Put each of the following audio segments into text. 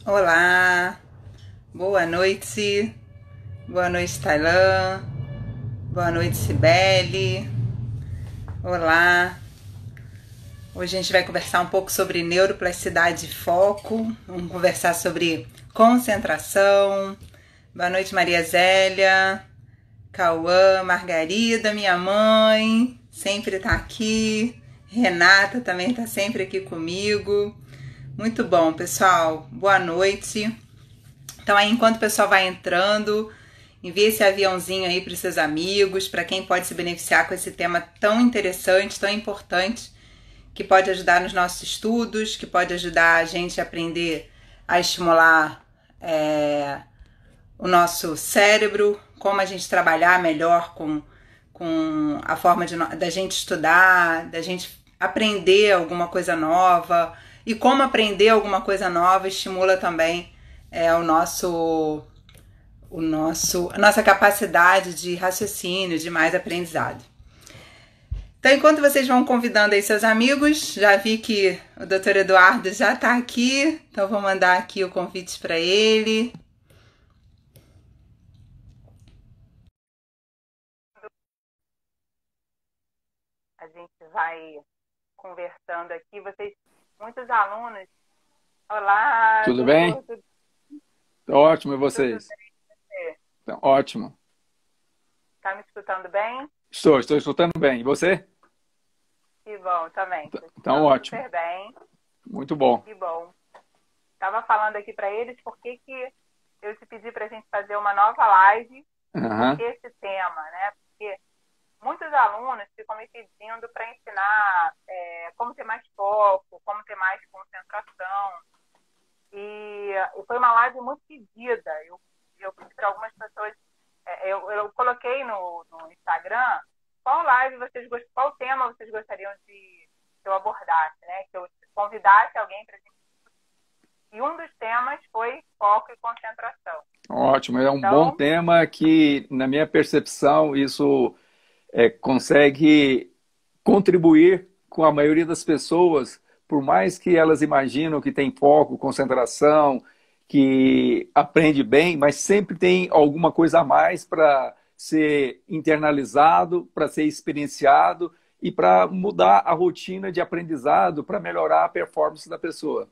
Olá, boa noite, Tailã, boa noite, Cibele, olá. Hoje a gente vai conversar um pouco sobre neuroplasticidade e foco, vamos conversar sobre concentração. Boa noite, Maria Zélia, Cauã, Margarida, minha mãe, sempre tá aqui, Renata também tá sempre aqui comigo. Muito bom, pessoal, boa noite. Então aí, enquanto o pessoal vai entrando, envie esse aviãozinho aí para os seus amigos, para quem pode se beneficiar com esse tema tão interessante, tão importante, que pode ajudar nos nossos estudos, que pode ajudar a gente a aprender a estimular o nosso cérebro, como a gente trabalhar melhor com a forma da gente estudar, da gente aprender alguma coisa nova, e como aprender alguma coisa nova estimula também a nossa capacidade de raciocínio, de mais aprendizado. Então, enquanto vocês vão convidando aí seus amigos, já vi que o Dr. Eduardo já está aqui, então vou mandar aqui o convite para ele. A gente vai conversando aqui, muitos alunos. Olá, Tudo bem? tudo Ótimo, e bem? vocês? Então, ótimo. Tá me escutando bem? Estou escutando bem. E você? Que bom, também. Estou Então, escutando ótimo. super bem. Muito bom. Que bom. Estava falando aqui para eles por que eu te pedi para a gente fazer uma nova live, Aham. porque esse tema, né? Porque muitos alunos ficam me pedindo para ensinar como ter mais foco, como ter mais concentração. E foi uma live muito pedida. Eu pedi para algumas pessoas, eu coloquei no Instagram qual tema vocês gostariam que eu abordasse, né? Que eu convidasse alguém para gente. E um dos temas foi foco e concentração. Ótimo. É um bom Então, tema que, na minha percepção, isso consegue contribuir com a maioria das pessoas, por mais que elas imaginam que tem foco, concentração, que aprende bem, mas sempre tem alguma coisa a mais para ser internalizado, para ser experienciado e para mudar a rotina de aprendizado, para melhorar a performance da pessoa.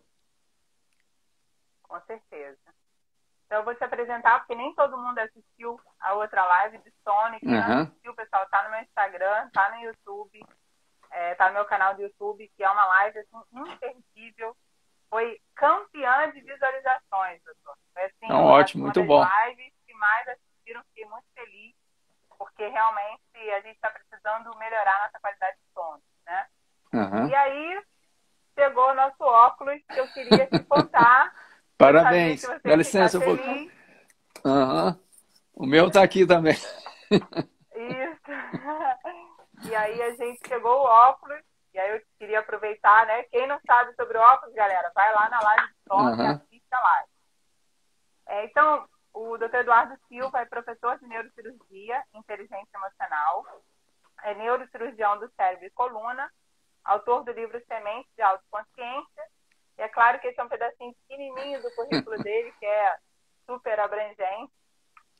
com certeza. Então, eu vou te apresentar, porque nem todo mundo assistiu a outra live de sono. E quem não Uhum. assistiu, pessoal, está no meu Instagram, está no YouTube, está no meu canal do YouTube, que é uma live assim, imperdível. Foi campeã de visualizações, doutor. Foi assim, Então, eu acho ótimo, que uma muito das bom. lives que mais assistiram, fiquei muito feliz, porque realmente a gente está precisando melhorar nossa qualidade de sono, né? Uhum. E aí chegou o nosso óculos, que eu queria te contar, que eu sabia que Parabéns. você Dá ia ficar licença, eu vou. feliz. Uhum. O meu está aqui também. Isso. E aí a gente chegou o óculos, e aí eu queria aproveitar, né? Quem não sabe sobre óculos, galera, vai lá na live de sono e Uhum. assiste a live. Então, o Dr. Eduardo Silva é professor de neurocirurgia e inteligência emocional, é neurocirurgião do cérebro e coluna, autor do livro Sementes de Autoconsciência, e é claro que esse é um pedacinho pequenininho do currículo dele, que é super abrangente.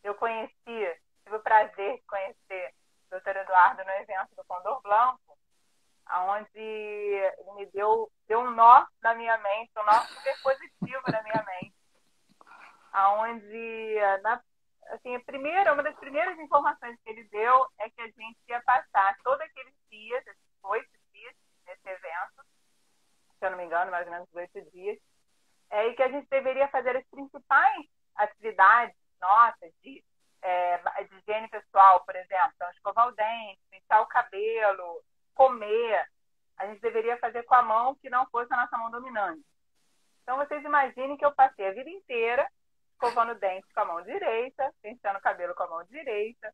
Tive o prazer de conhecer o Dr. Eduardo no evento do Condor Blanco, onde ele me deu um nó na minha mente, um nó super positivo na minha mente, onde, assim, uma das primeiras informações que ele deu é que a gente ia passar todos aqueles dias, esses 8 dias nesse evento, se eu não me engano, mais ou menos 8 dias, e que a gente deveria fazer as principais atividades nossas de higiene pessoal, por exemplo. Então, escovar o dente, pintar o cabelo, comer. A gente deveria fazer com a mão que não fosse a nossa mão dominante. Então, vocês imaginem que eu passei a vida inteira escovando o dente com a mão direita, penteando o cabelo com a mão direita.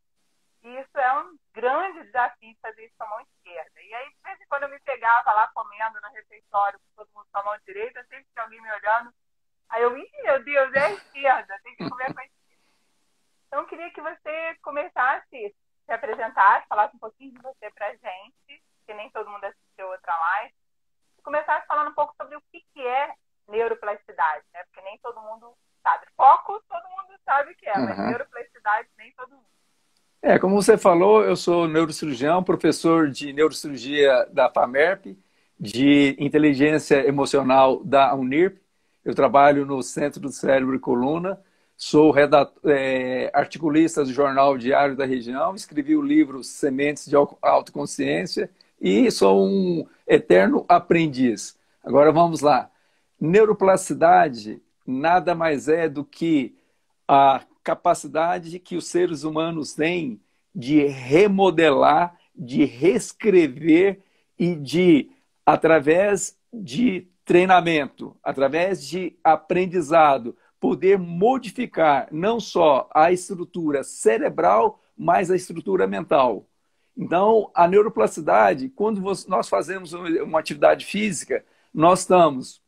E isso é um grande desafio fazer isso com a mão esquerda. E aí, de vez em quando, eu me pegava lá comendo no refeitório, com todo mundo com a mão direita, sempre tinha alguém me olhando. Aí eu, meu Deus, é a esquerda, tem que comer com a esquerda. Então, eu queria que você começasse, se apresentasse, falasse um pouquinho de você pra gente, que nem todo mundo assistiu outra live, e começasse falando um pouco sobre o que é neuroplasticidade. neuroplasticidade, né? Porque nem todo mundo sabe. Foco, todo mundo sabe o que é, mas neuroplasticidade, nem todo mundo. Como você falou, eu sou neurocirurgião, professor de neurocirurgia da FAMERP, de inteligência emocional da Unirp. Eu trabalho no Centro do Cérebro e Coluna, sou articulista do Jornal Diário da Região, escrevi o livro Sementes de Autoconsciência e sou um eterno aprendiz. Agora vamos lá. Neuroplasticidade nada mais é do que a capacidade que os seres humanos têm de remodelar, de reescrever e de, através de treinamento, através de aprendizado, poder modificar não só a estrutura cerebral, mas a estrutura mental. Então, a neuroplasticidade, quando nós fazemos uma atividade física, nós estamos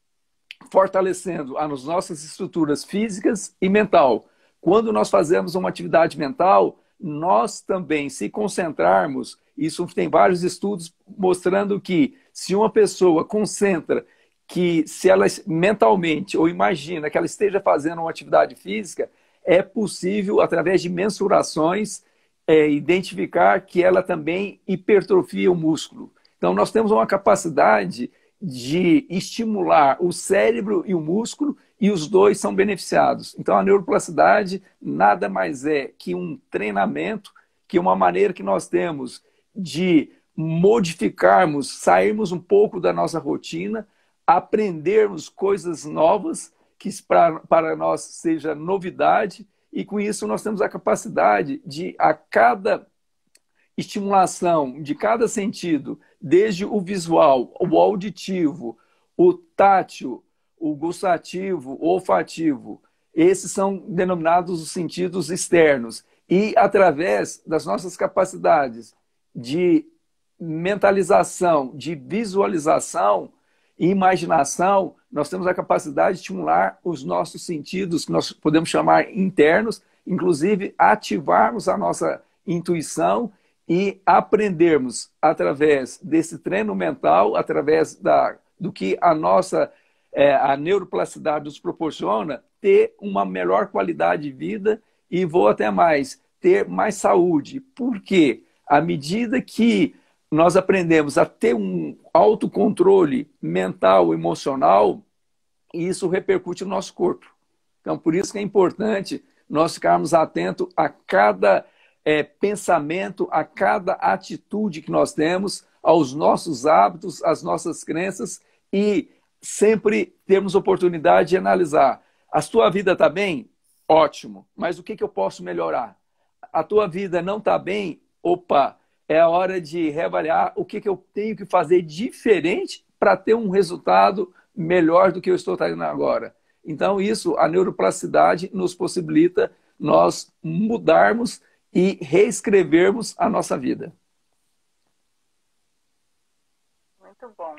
fortalecendo as nossas estruturas físicas e mental. Quando nós fazemos uma atividade mental, nós também, se concentrarmos, isso tem vários estudos mostrando que se uma pessoa concentra, que se ela mentalmente ou imagina que ela esteja fazendo uma atividade física, é possível, através de mensurações, identificar que ela também hipertrofia o músculo. Então, nós temos uma capacidade de estimular o cérebro e o músculo, e os dois são beneficiados. Então, a neuroplasticidade nada mais é que um treinamento, que uma maneira que nós temos de modificarmos, sairmos um pouco da nossa rotina, aprendermos coisas novas, que para nós seja novidade, e com isso nós temos a capacidade de, a cada estimulação de cada sentido, desde o visual, o auditivo, o tátil, o gustativo, o olfativo, esses são denominados os sentidos externos. E através das nossas capacidades de mentalização, de visualização e imaginação, nós temos a capacidade de estimular os nossos sentidos, que nós podemos chamar internos, inclusive ativarmos a nossa intuição e aprendermos, através desse treino mental, através do que a neuroplasticidade nos proporciona, ter uma melhor qualidade de vida e, vou até mais, ter mais saúde. Por quê? À medida que nós aprendemos a ter um autocontrole mental, emocional, isso repercute no nosso corpo. Então, por isso que é importante nós ficarmos atentos a cada pensamento, a cada atitude que nós temos, aos nossos hábitos, às nossas crenças, e sempre termos oportunidade de analisar. A tua vida está bem? Ótimo. Mas o que eu posso melhorar? A tua vida não está bem? Opa, é a hora de reavaliar o que eu tenho que fazer diferente para ter um resultado melhor do que eu estou tendo agora. Então, isso, a neuroplasticidade nos possibilita nós mudarmos e reescrevermos a nossa vida. Muito bom.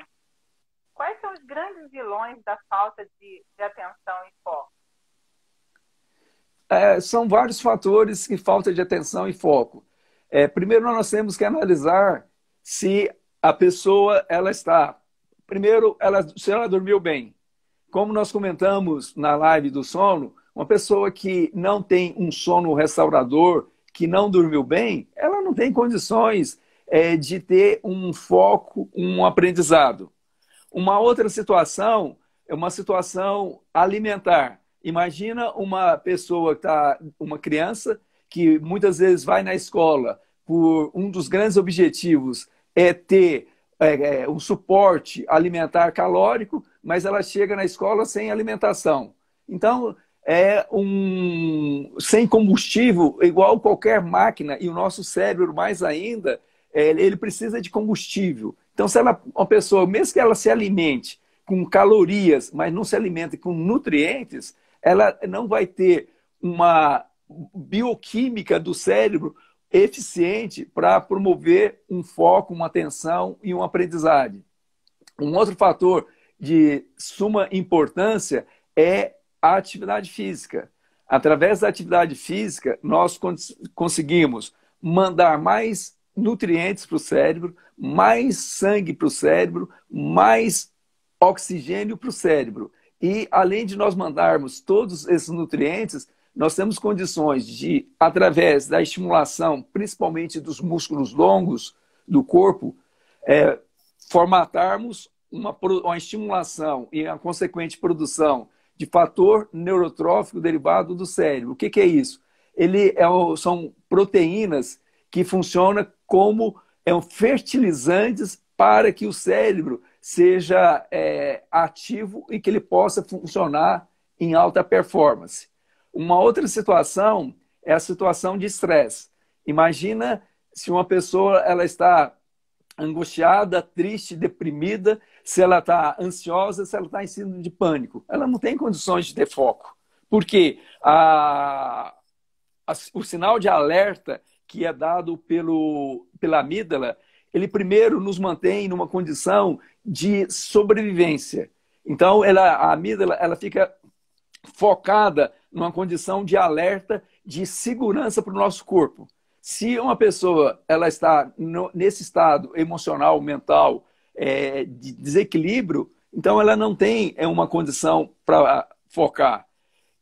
Quais são os grandes vilões da falta de atenção e foco? São vários fatores que falta de atenção e foco. Primeiro, nós temos que analisar se a pessoa está... Primeiro, se ela dormiu bem. Como nós comentamos na live do sono, uma pessoa que não tem um sono restaurador, que não dormiu bem, ela não tem condições de ter um foco, um aprendizado. Uma outra situação é uma situação alimentar. Imagina uma pessoa, uma criança, que muitas vezes vai na escola, por um dos grandes objetivos é ter um suporte alimentar calórico, mas ela chega na escola sem alimentação. Então, sem combustível, igual qualquer máquina, e o nosso cérebro mais ainda, ele precisa de combustível. Então, se uma pessoa, mesmo que ela se alimente com calorias, mas não se alimente com nutrientes, ela não vai ter uma bioquímica do cérebro eficiente para promover um foco, uma atenção e uma aprendizagem. Um outro fator de suma importância é a atividade física. Através da atividade física, nós conseguimos mandar mais nutrientes para o cérebro, mais sangue para o cérebro, mais oxigênio para o cérebro. E, além de nós mandarmos todos esses nutrientes, nós temos condições de, através da estimulação, principalmente dos músculos longos do corpo, formatarmos uma estimulação e a consequente produção de fator neurotrófico derivado do cérebro. O que é isso? São proteínas que funcionam como fertilizantes para que o cérebro seja ativo e que ele possa funcionar em alta performance. Uma outra situação é a situação de estresse. Imagina se uma pessoa ela está angustiada, triste, deprimida, se ela está ansiosa, se ela está em síndrome de pânico. Ela não tem condições de ter foco. Porque o sinal de alerta que é dado pela amígdala, ele primeiro nos mantém numa condição de sobrevivência. Então, a amígdala ela fica focada numa condição de alerta, de segurança para o nosso corpo. Se uma pessoa ela está nesse estado emocional, mental, de desequilíbrio, então ela não tem uma condição para focar.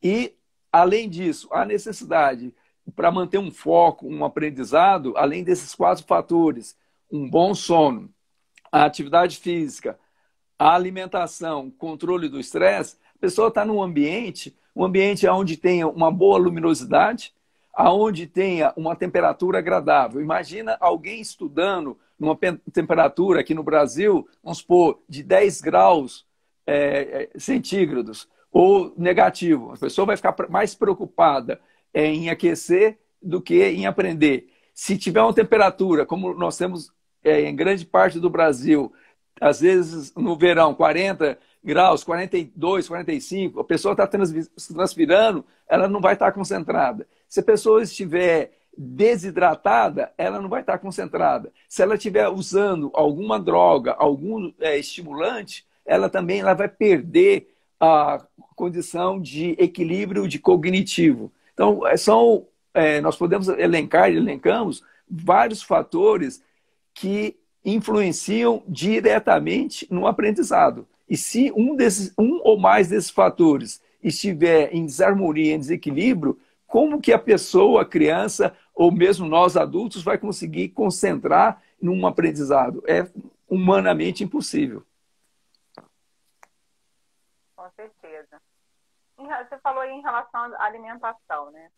E, além disso, a necessidade para manter um foco, um aprendizado, além desses 4 fatores, um bom sono, a atividade física, a alimentação, controle do estresse, a pessoa está num ambiente onde tenha uma boa luminosidade, aonde tenha uma temperatura agradável. Imagina alguém estudando numa temperatura aqui no Brasil, vamos supor, de 10 graus centígrados ou negativo. A pessoa vai ficar mais preocupada em aquecer do que em aprender. Se tiver uma temperatura, como nós temos em grande parte do Brasil, às vezes no verão, 40 graus, 42, 45, a pessoa está transpirando, ela não vai estar concentrada. Se a pessoa estiver desidratada, ela não vai estar concentrada. Se ela estiver usando alguma droga, algum estimulante, ela vai perder a condição de equilíbrio de cognitivo. Então, nós podemos elencamos vários fatores que influenciam diretamente no aprendizado. E se um ou mais desses fatores estiver em desarmonia, em desequilíbrio, como que a pessoa, a criança, ou mesmo nós adultos, vai conseguir concentrar num aprendizado? É humanamente impossível. Com certeza. Você falou aí em relação à alimentação, né?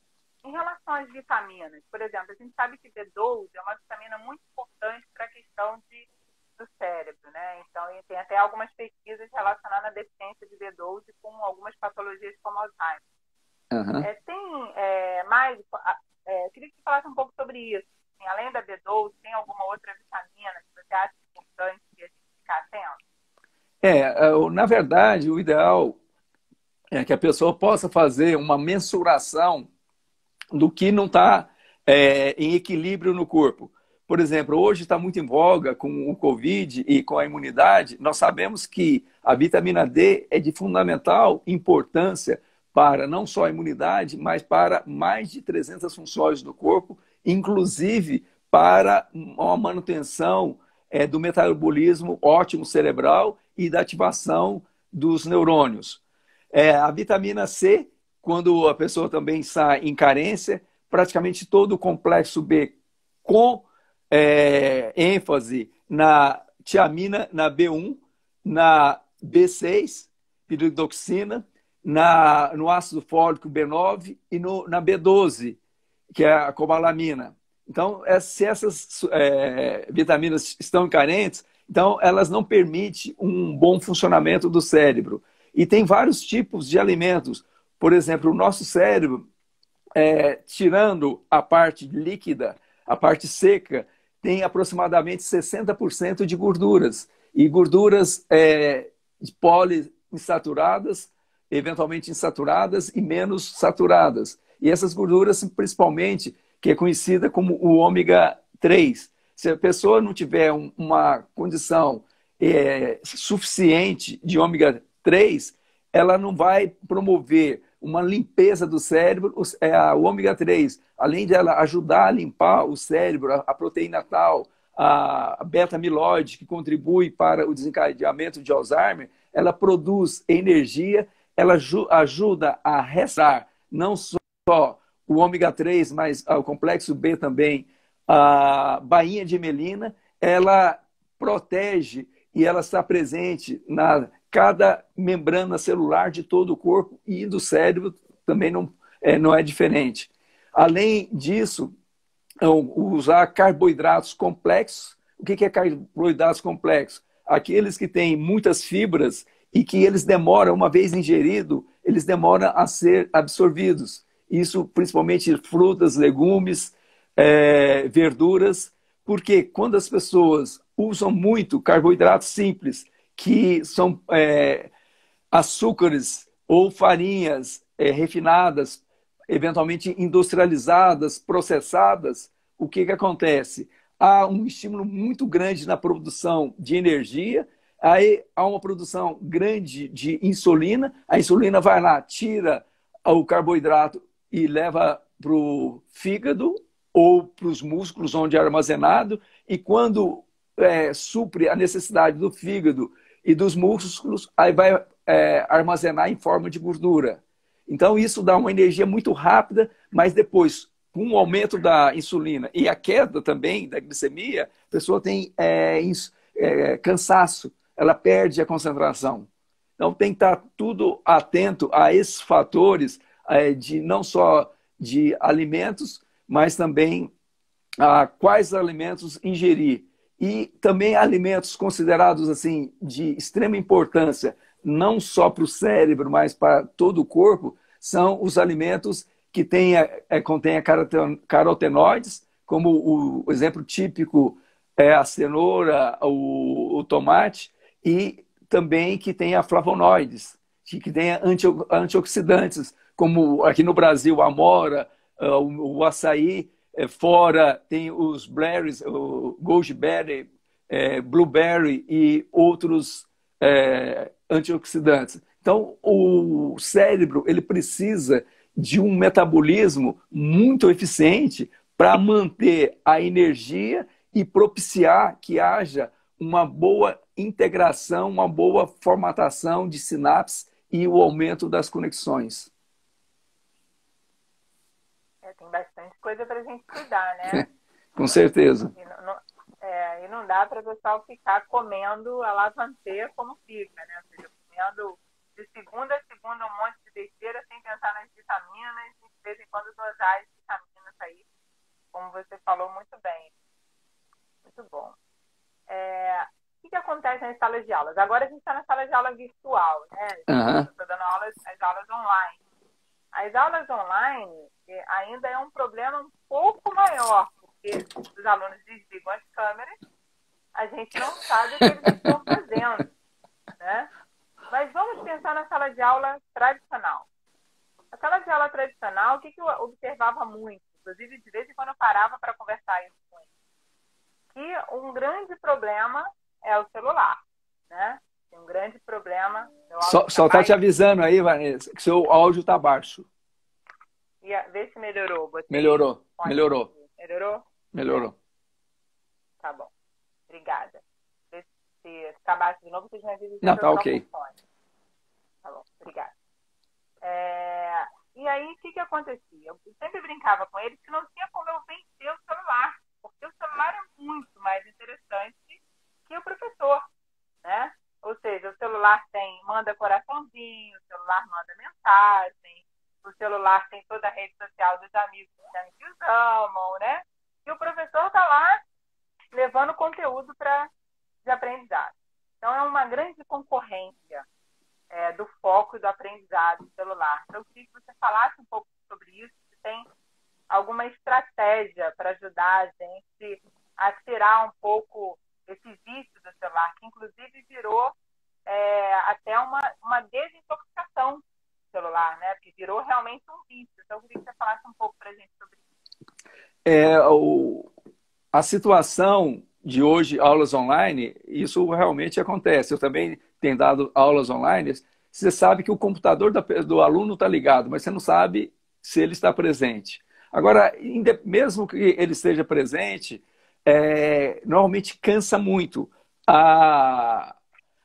Em relação às vitaminas, por exemplo, a gente sabe que B12 é uma vitamina muito importante para a questão do cérebro, né? Então, tem até algumas pesquisas relacionadas à deficiência de B12 com algumas patologias como Alzheimer. Uhum. Queria que você falasse um pouco sobre isso. Assim, além da B12, tem alguma outra vitamina que você acha importante que a gente ficar atento? Na verdade, o ideal é que a pessoa possa fazer uma mensuração do que não está em equilíbrio no corpo. Por exemplo, hoje está muito em voga com o Covid e com a imunidade. Nós sabemos que a vitamina D é de fundamental importância para não só a imunidade, mas para mais de 300 funções do corpo, inclusive para uma manutenção do metabolismo ótimo cerebral e da ativação dos neurônios. A vitamina C, quando a pessoa também está em carência, praticamente todo o complexo B com ênfase na tiamina, na B1, na B6, piridoxina, no ácido fólico B9 e na B12, que é a cobalamina. Então, se essas vitaminas estão carentes, então elas não permitem um bom funcionamento do cérebro. E tem vários tipos de alimentos. Por exemplo, o nosso cérebro, tirando a parte líquida, a parte seca, tem aproximadamente 60% de gorduras. E gorduras poliinsaturadas, eventualmente insaturadas e menos saturadas. E essas gorduras, principalmente, que é conhecida como o ômega 3. Se a pessoa não tiver uma condição suficiente de ômega 3, ela não vai promover uma limpeza do cérebro. O ômega 3, além de ela ajudar a limpar o cérebro, a proteína tal, a beta-amiloide, que contribui para o desencadeamento de Alzheimer, ela produz energia, ela ajuda a restaurar não só o ômega 3, mas o complexo B também, a bainha de melina, ela protege e ela está presente na cada membrana celular de todo o corpo e do cérebro também não é diferente. Além disso, usar carboidratos complexos. O que é carboidratos complexos? Aqueles que têm muitas fibras e que eles demoram, uma vez ingerido, eles demoram a ser absorvidos. Isso principalmente frutas, legumes, verduras, porque quando as pessoas usam muito carboidratos simples, que são açúcares ou farinhas refinadas, eventualmente industrializadas, processadas, o que acontece? Há um estímulo muito grande na produção de energia, aí há uma produção grande de insulina, a insulina vai lá, tira o carboidrato e leva para o fígado ou para os músculos onde é armazenado, e quando supre a necessidade do fígado e dos músculos, aí vai armazenar em forma de gordura. Então, isso dá uma energia muito rápida, mas depois, com o aumento da insulina e a queda também da glicemia, a pessoa tem cansaço, ela perde a concentração. Então, tem que estar tudo atento a esses fatores, não só de alimentos, mas também a quais alimentos ingerir. E também alimentos considerados assim de extrema importância, não só para o cérebro, mas para todo o corpo, são os alimentos que contêm carotenoides, como o exemplo típico é a cenoura, o tomate, e também que tenha flavonoides, que tenha antioxidantes, como aqui no Brasil a amora, o açaí, fora tem os berries, o goji-berry, blueberry e outros antioxidantes. Então, o cérebro ele precisa de um metabolismo muito eficiente para manter a energia e propiciar que haja uma boa integração, uma boa formatação de sinapses e o aumento das conexões. Tem bastante coisa para a gente cuidar, né? Com certeza. E não dá para o pessoal ficar comendo a lavantê como fica, né? Ou seja, comendo de segunda a segunda um monte de besteira sem pensar nas vitaminas e de vez em quando dosar as vitaminas aí, como você falou muito bem. Muito bom. O que acontece nas salas de aulas? Agora a gente está na sala de aula virtual, né? Uhum. Estou dando as aulas online. As aulas online ainda é um problema um pouco maior, porque os alunos desligam as câmeras, a gente não sabe o que eles estão fazendo, né? Mas vamos pensar na sala de aula tradicional. A sala de aula tradicional, o que eu observava muito, inclusive de vez em quando eu parava para conversar isso com eles, que um grande problema é o celular, né? Tem um grande problema. Só está te avisando aí, Vanessa, que seu áudio está baixo. Vê se melhorou. Melhorou. Tá bom. Obrigada. Se ficar baixo de novo, vocês me avisam. Não, tá ok. Tá bom, obrigada. E aí, o que acontecia? Eu sempre brincava com eles que não tinha como eu vencer o celular, porque o celular é muito mais interessante que o professor, né? Ou seja, o celular manda coraçãozinho, o celular manda mensagem, o celular tem toda a rede social dos amigos dizendo que os amam, né? E o professor está lá levando conteúdo de aprendizado. Então, é uma grande concorrência do foco e do aprendizado do celular. Então, eu queria que você falasse um pouco sobre isso, se tem alguma estratégia para ajudar a gente a tirar um pouco esse vício do celular, que inclusive virou até uma desintoxicação do celular, né? Porque virou realmente um vício. Então, eu queria que você falasse um pouco para a gente sobre isso. A situação de hoje, aulas online, isso realmente acontece. Eu também tenho dado aulas online. Você sabe que o computador do aluno está ligado, mas você não sabe se ele está presente. Agora, mesmo que ele esteja presente, normalmente cansa muito.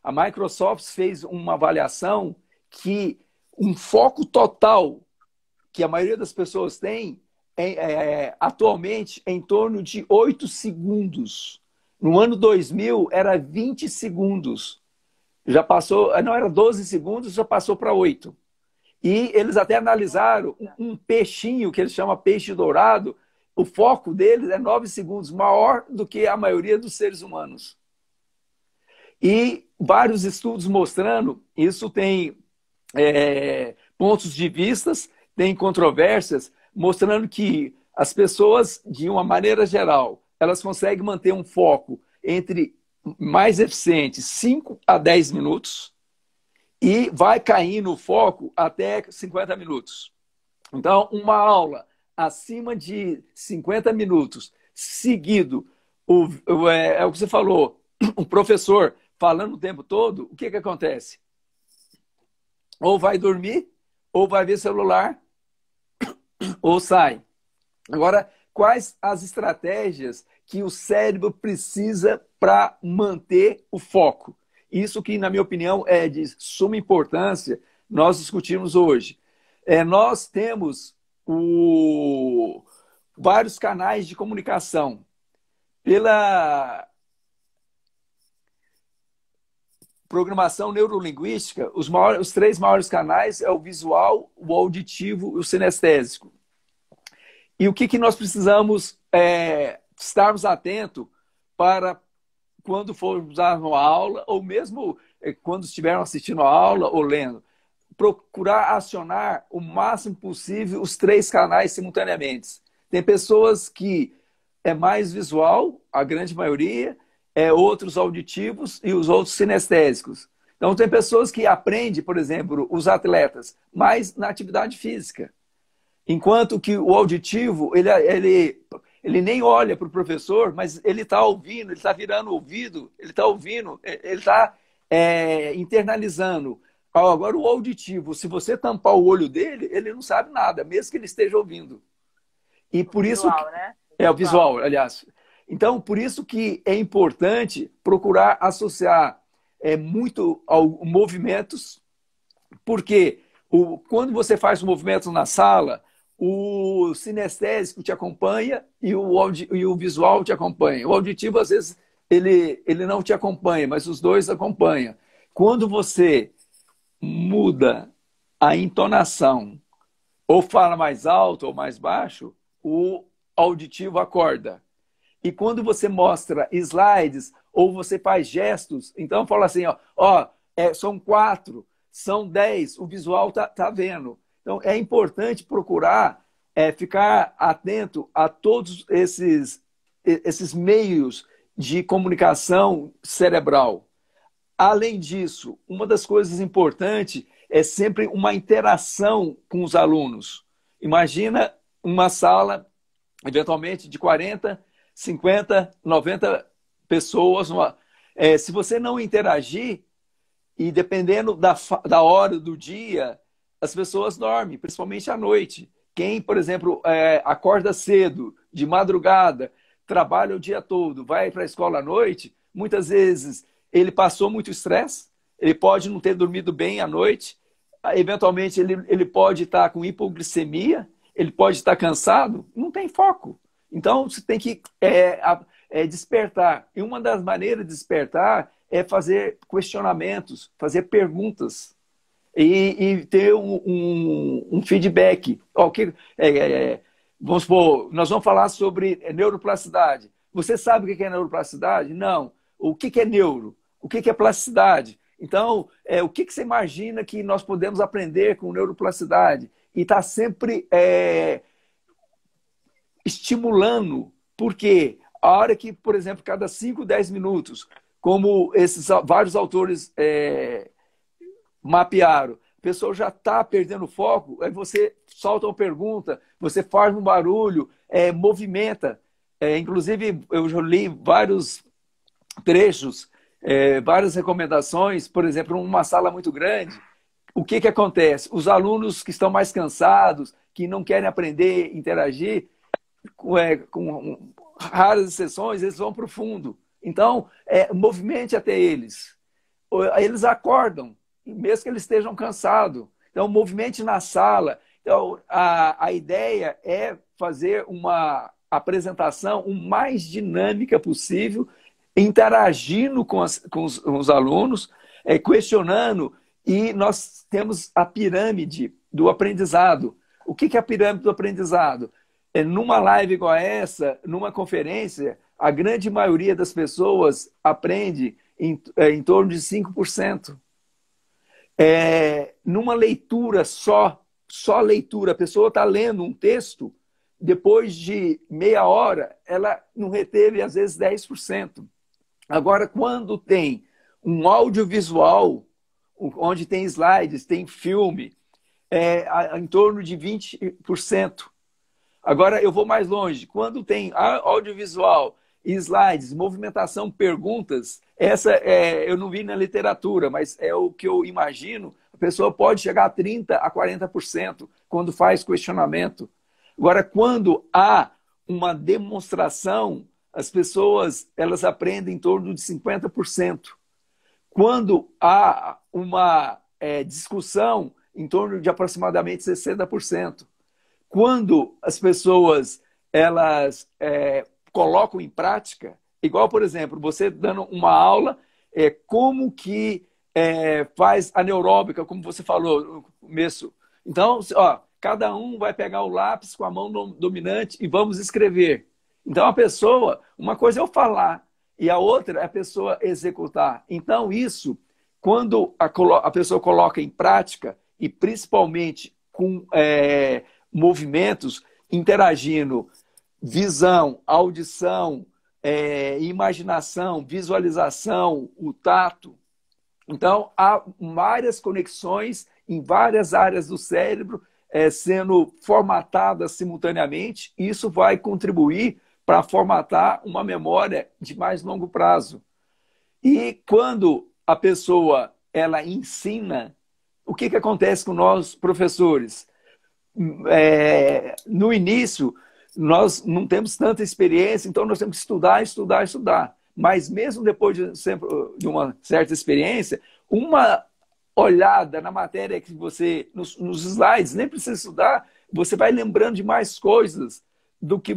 A Microsoft fez uma avaliação que um foco total que a maioria das pessoas tem atualmente em torno de 8 segundos. No ano 2000 era 20 segundos. Já passou, não era 12 segundos, já passou para 8. E eles até analisaram um peixinho, que eles chamam peixe dourado, o foco deles é 9 segundos, maior do que a maioria dos seres humanos. E vários estudos mostrando, isso tem pontos de vistas, tem controvérsias, mostrando que as pessoas, de uma maneira geral, elas conseguem manter um foco entre mais eficiente 5 a 10 minutos e vai caindo o foco até 50 minutos. Então, uma aula acima de 50 minutos, seguido, é o que você falou, o professor falando o tempo todo, o que acontece? Ou vai dormir, ou vai ver celular, ou sai. Agora, quais as estratégias que o cérebro precisa para manter o foco? Isso que, na minha opinião, é de suma importância nós discutirmos hoje. Nós temos vários canais de comunicação. Pela programação neurolinguística, os 3 maiores canais é o visual, o auditivo e o sinestésico. E o que nós precisamos estarmos atentos para quando formos usar uma aula, ou mesmo quando estivermos assistindo a aula ou lendo, procurar acionar o máximo possível os 3 canais simultaneamente. Tem pessoas que é mais visual, a grande maioria, outros auditivos e os outros sinestésicos. Então, tem pessoas que aprendem, por exemplo, os atletas, mais na atividade física. Enquanto que o auditivo, ele nem olha para o professor, mas ele está ouvindo, ele está virando o ouvido, ele está ouvindo, ele está internalizando. Agora, o auditivo, se você tampar o olho dele, ele não sabe nada, mesmo que ele esteja ouvindo. E por isso... Visual, né? O visual, aliás. Então, por isso que é importante procurar associar muito aos movimentos, porque quando você faz movimentos na sala, o sinestésico te acompanha e o visual te acompanha. O auditivo, às vezes, ele não te acompanha, mas os dois acompanham. Quando você muda a entonação, ou fala mais alto ou mais baixo, o auditivo acorda. E quando você mostra slides ou você faz gestos, então fala assim, são 4, são 10, o visual tá vendo. Então é importante procurar ficar atento a todos esses meios de comunicação cerebral. Além disso, uma das coisas importantes é sempre uma interação com os alunos. Imagina uma sala, eventualmente, de 40, 50, 90 pessoas. Se você não interagir, e dependendo da hora do dia, as pessoas dormem, principalmente à noite. Quem, por exemplo, acorda cedo, de madrugada, trabalha o dia todo, vai para a escola à noite, muitas vezes ele passou muito estresse, ele pode não ter dormido bem à noite, eventualmente ele pode estar com hipoglicemia, ele pode estar cansado, não tem foco. Então, você tem que despertar. E uma das maneiras de despertar é fazer questionamentos, fazer perguntas e ter um feedback. Vamos supor, nós vamos falar sobre neuroplasticidade. Você sabe o que é neuroplasticidade? Não. O que é neuro? O que é plasticidade? Então, o que você imagina que nós podemos aprender com neuroplasticidade? E está sempre estimulando, porque a hora que, por exemplo, cada 5, 10 minutos, como esses vários autores mapearam, a pessoa já está perdendo foco, aí você solta uma pergunta, você faz um barulho, movimenta. Inclusive, eu já li vários trechos, várias recomendações, por exemplo, numa sala muito grande, o que acontece? Os alunos que estão mais cansados, que não querem aprender, interagir, com raras exceções, eles vão para o fundo. Então, movimente até eles. eles acordam, mesmo que eles estejam cansados. Então, movimente na sala. Então, a ideia é fazer uma apresentação o mais dinâmica possível, interagindo com os alunos, questionando, e nós temos a pirâmide do aprendizado. O que é a pirâmide do aprendizado? Numa live igual a essa, numa conferência, a grande maioria das pessoas aprende em torno de 5%. Numa leitura só leitura, a pessoa está lendo um texto, depois de meia hora, ela não reteve, às vezes, 10%. Agora, quando tem um audiovisual, onde tem slides, tem filme, em torno de 20%. Agora, eu vou mais longe. Quando tem audiovisual, slides, movimentação, perguntas, essa eu não vi na literatura, mas é o que eu imagino, a pessoa pode chegar a 30% a 40% quando faz questionamento. Agora, quando há uma demonstração, as pessoas elas aprendem em torno de 50%. Quando há uma discussão, em torno de aproximadamente 60%. Quando as pessoas elas colocam em prática, igual, por exemplo, você dando uma aula, como que faz a neuróbica, como você falou no começo. Então, cada um vai pegar o lápis com a mão dominante e vamos escrever. Então, a pessoa, uma coisa é eu falar e a outra é a pessoa executar. Então, isso, quando a pessoa coloca em prática, e principalmente com movimentos, interagindo visão, audição, imaginação, visualização, o tato. Então, há várias conexões em várias áreas do cérebro sendo formatadas simultaneamente. E isso vai contribuir para formatar uma memória de mais longo prazo. E quando a pessoa ela ensina, o que acontece com nós, professores? No início, nós não temos tanta experiência, então nós temos que estudar, estudar, estudar. Mas mesmo depois de uma certa experiência, uma olhada na matéria que você, nos slides, nem precisa estudar, você vai lembrando de mais coisas do que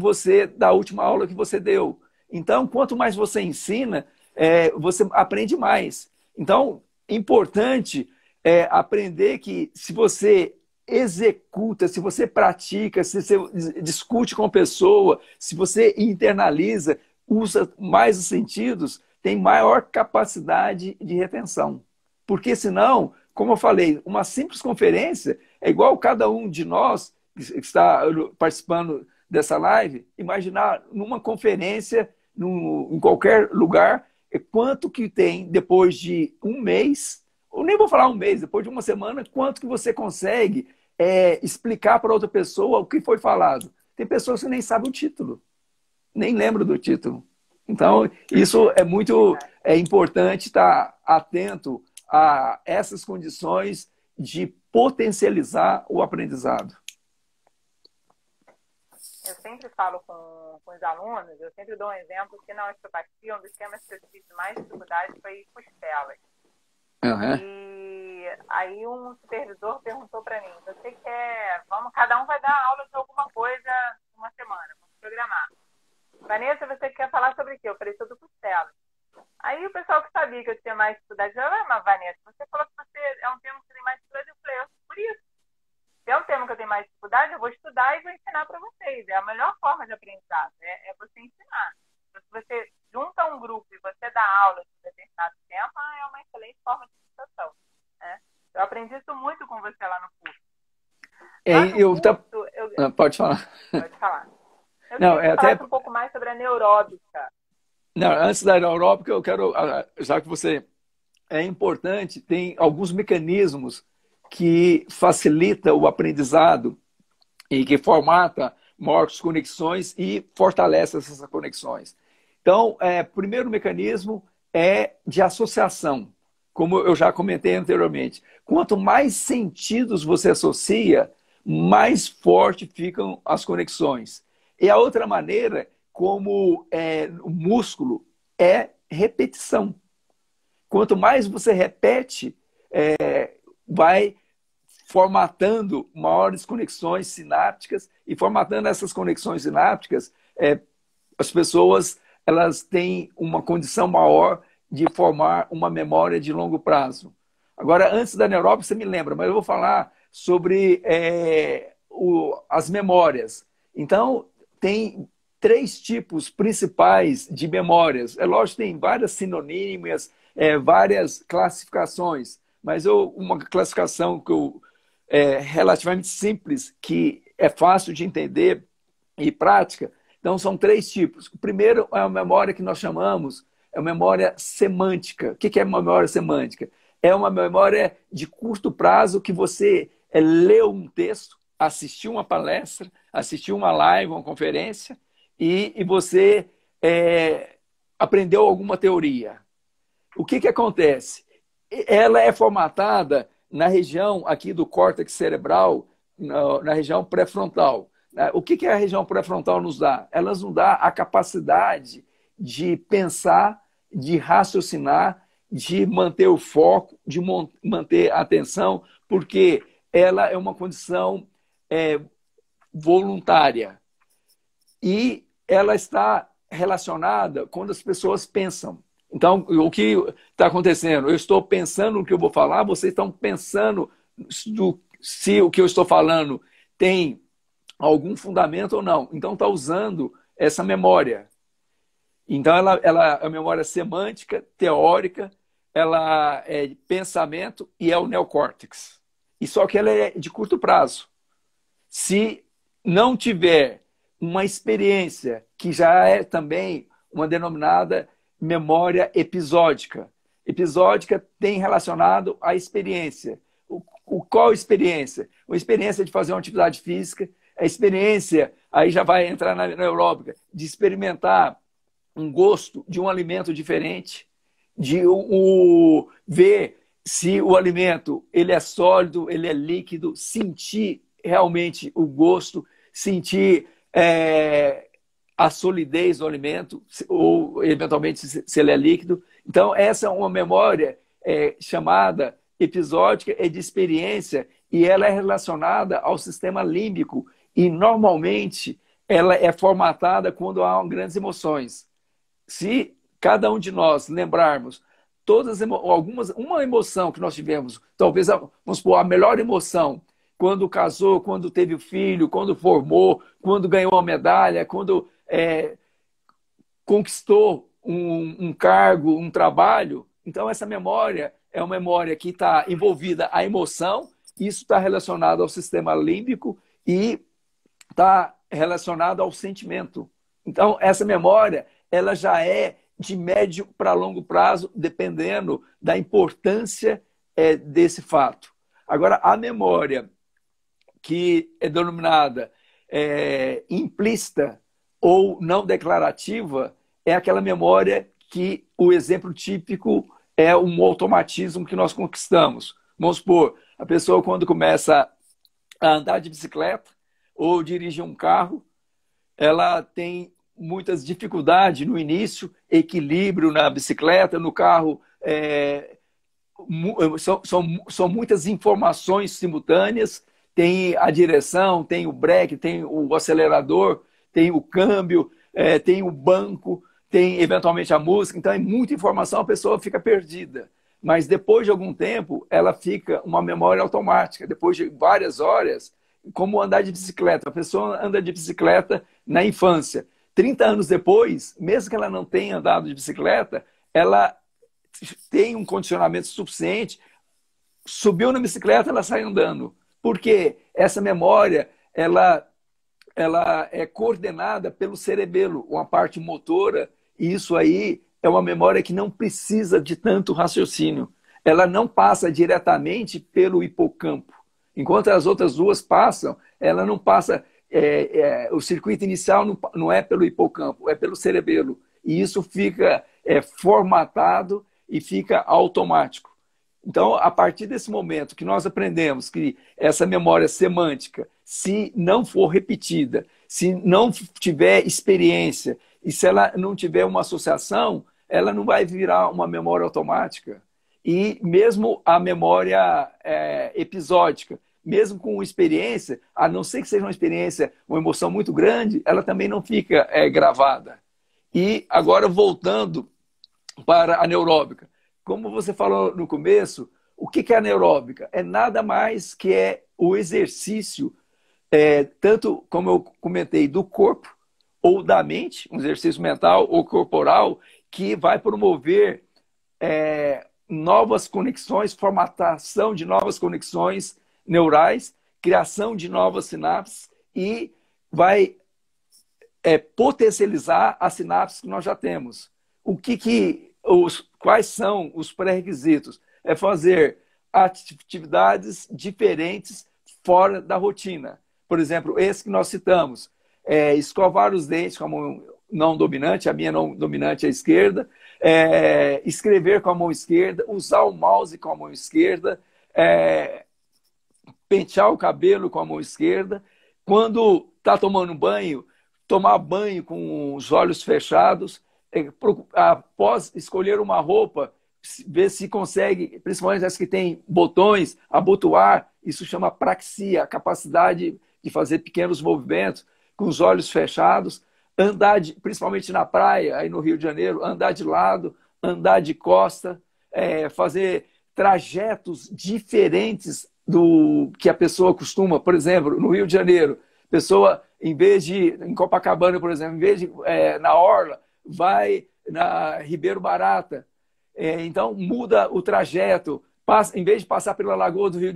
da última aula que você deu. Então, quanto mais você ensina, você aprende mais. Então, importante aprender que se você executa, se você pratica, se você discute com a pessoa, se você internaliza, usa mais os sentidos, tem maior capacidade de retenção. Porque senão, como eu falei, uma simples conferência é igual cada um de nós que está participando dessa live, imaginar numa conferência, em qualquer lugar, quanto que tem depois de um mês, ou nem vou falar um mês, depois de uma semana, quanto que você consegue explicar para outra pessoa o que foi falado. Tem pessoas que nem sabem o título, nem lembram do título. Então, isso é muito importante estar atento a essas condições de potencializar o aprendizado. Eu sempre falo com os alunos, eu sempre dou um exemplo que na osteopatia, um dos temas que eu tive mais dificuldade foi costelas. Uhum. E aí um supervisor perguntou para mim, você quer, cada um vai dar aula de alguma coisa uma semana, vamos programar. Vanessa, você quer falar sobre o quê? Eu falei sobre costelas. Aí o pessoal que sabia que eu tinha mais dificuldade, mas Vanessa, você falou que você é um tema que você tem mais dificuldade, eu falei, por isso. Se é um tema que eu tenho mais dificuldade, eu vou estudar e vou ensinar para vocês. É a melhor forma de aprendizado, é você ensinar. Então, se você junta um grupo e você dá aula de determinado tema, é uma excelente forma de educação. Né? Eu aprendi isso muito com você lá no curso. Pode falar. Pode falar. Eu queria falar um pouco mais sobre a neuróbica. Não, antes da neuróbica, eu quero, já que você é importante, tem alguns mecanismos que facilita o aprendizado e que formata maiores conexões e fortalece essas conexões. Então, o primeiro mecanismo é de associação, como eu já comentei anteriormente. Quanto mais sentidos você associa, mais forte ficam as conexões. E a outra maneira, como o músculo, é repetição. quanto mais você repete, vai formatando maiores conexões sinápticas, e formatando essas conexões sinápticas, as pessoas elas têm uma condição maior de formar uma memória de longo prazo. Agora, antes da neurópsia, você me lembra, mas eu vou falar sobre as memórias. Então, tem 3 tipos principais de memórias. É lógico que tem várias sinonímias, várias classificações, mas uma classificação que relativamente simples, que é fácil de entender e prática. Então, são 3 tipos. O primeiro é a memória que nós chamamos memória semântica. O que é memória semântica? É uma memória de curto prazo que você leu um texto, assistiu uma palestra, assistiu uma live, uma conferência, e você aprendeu alguma teoria. O que acontece? Ela é formatada na região aqui do córtex cerebral, na região pré-frontal. O que a região pré-frontal nos dá? Ela nos dá a capacidade de pensar, de raciocinar, de manter o foco, de manter a atenção, porque ela é uma condição voluntária. E ela está relacionada quando as pessoas pensam. Então, o que está acontecendo? Eu estou pensando no que eu vou falar, vocês estão pensando se o que eu estou falando tem algum fundamento ou não. Então, está usando essa memória. Então, ela é memória semântica, teórica, ela é de pensamento e é o neocórtex. E só que ela é de curto prazo. Se não tiver uma experiência, que já é também uma denominada memória episódica. Episódica tem relacionado à experiência. Qual experiência? A experiência de fazer uma atividade física, a experiência, aí já vai entrar na neuróbica, de experimentar um gosto de um alimento diferente, de ver se o alimento ele é sólido, ele é líquido, sentir realmente o gosto, sentir a solidez do alimento, ou eventualmente se ele é líquido. Então, essa é uma memória chamada episódica, de experiência, e ela é relacionada ao sistema límbico, e normalmente ela é formatada quando há grandes emoções. Se cada um de nós lembrarmos uma emoção que nós tivemos, talvez, vamos supor, a melhor emoção, quando casou, quando teve filho, quando formou, quando ganhou uma medalha, quando conquistou um cargo, um trabalho. Então, essa memória é uma memória que está envolvida a emoção, isso está relacionado ao sistema límbico e está relacionado ao sentimento. Então, essa memória ela já é de médio para longo prazo, dependendo da importância desse fato. Agora, a memória que é denominada implícita ou não declarativa é aquela memória que o exemplo típico é um automatismo que nós conquistamos. Vamos supor, a pessoa quando começa a andar de bicicleta ou dirigir um carro, ela tem muitas dificuldades no início, equilíbrio na bicicleta, no carro, são muitas informações simultâneas, tem a direção, tem o breque, tem o acelerador, tem o câmbio, tem o banco, tem eventualmente a música, então é muita informação, a pessoa fica perdida. Mas depois de algum tempo, ela fica uma memória automática, depois de várias horas, como andar de bicicleta. A pessoa anda de bicicleta na infância. 30 anos depois, mesmo que ela não tenha andado de bicicleta, ela tem um condicionamento suficiente, subiu na bicicleta, ela sai andando. Porque essa memória, ela é coordenada pelo cerebelo, uma parte motora, e isso aí é uma memória que não precisa de tanto raciocínio. Ela não passa diretamente pelo hipocampo. Enquanto as outras duas passam, ela não passa... o circuito inicial não é pelo hipocampo, é pelo cerebelo. E isso fica formatado e fica automático. Então, a partir desse momento que nós aprendemos que essa memória semântica, se não for repetida, se não tiver experiência e se ela não tiver uma associação, ela não vai virar uma memória automática. e mesmo a memória episódica, mesmo com experiência, a não ser que seja uma experiência, uma emoção muito grande, ela também não fica gravada. E agora, voltando para a neuróbica. Como você falou no começo, o que é a neuróbica? É nada mais que o exercício, tanto como eu comentei, do corpo ou da mente, um exercício mental ou corporal, que vai promover novas conexões, formatação de novas conexões neurais, criação de novas sinapses e vai potencializar as sinapses que nós já temos. Quais são os pré-requisitos? É fazer atividades diferentes fora da rotina. Por exemplo, esse que nós citamos, escovar os dentes com a mão não dominante, a minha não dominante é a esquerda, escrever com a mão esquerda, usar o mouse com a mão esquerda, pentear o cabelo com a mão esquerda. Quando está tomando banho, tomar banho com os olhos fechados. Após escolher uma roupa, ver se consegue, principalmente as que têm botões, abotoar. Isso chama praxia, a capacidade de fazer pequenos movimentos com os olhos fechados. Andar, principalmente na praia, aí no Rio de Janeiro, andar de lado, andar de costa, fazer trajetos diferentes do que a pessoa costuma. Por exemplo, no Rio de Janeiro, pessoa, em Copacabana, por exemplo, em vez de na Orla, vai na Ribeiro Barata. Então, muda o trajeto. Em vez de passar pela Lagoa do Rio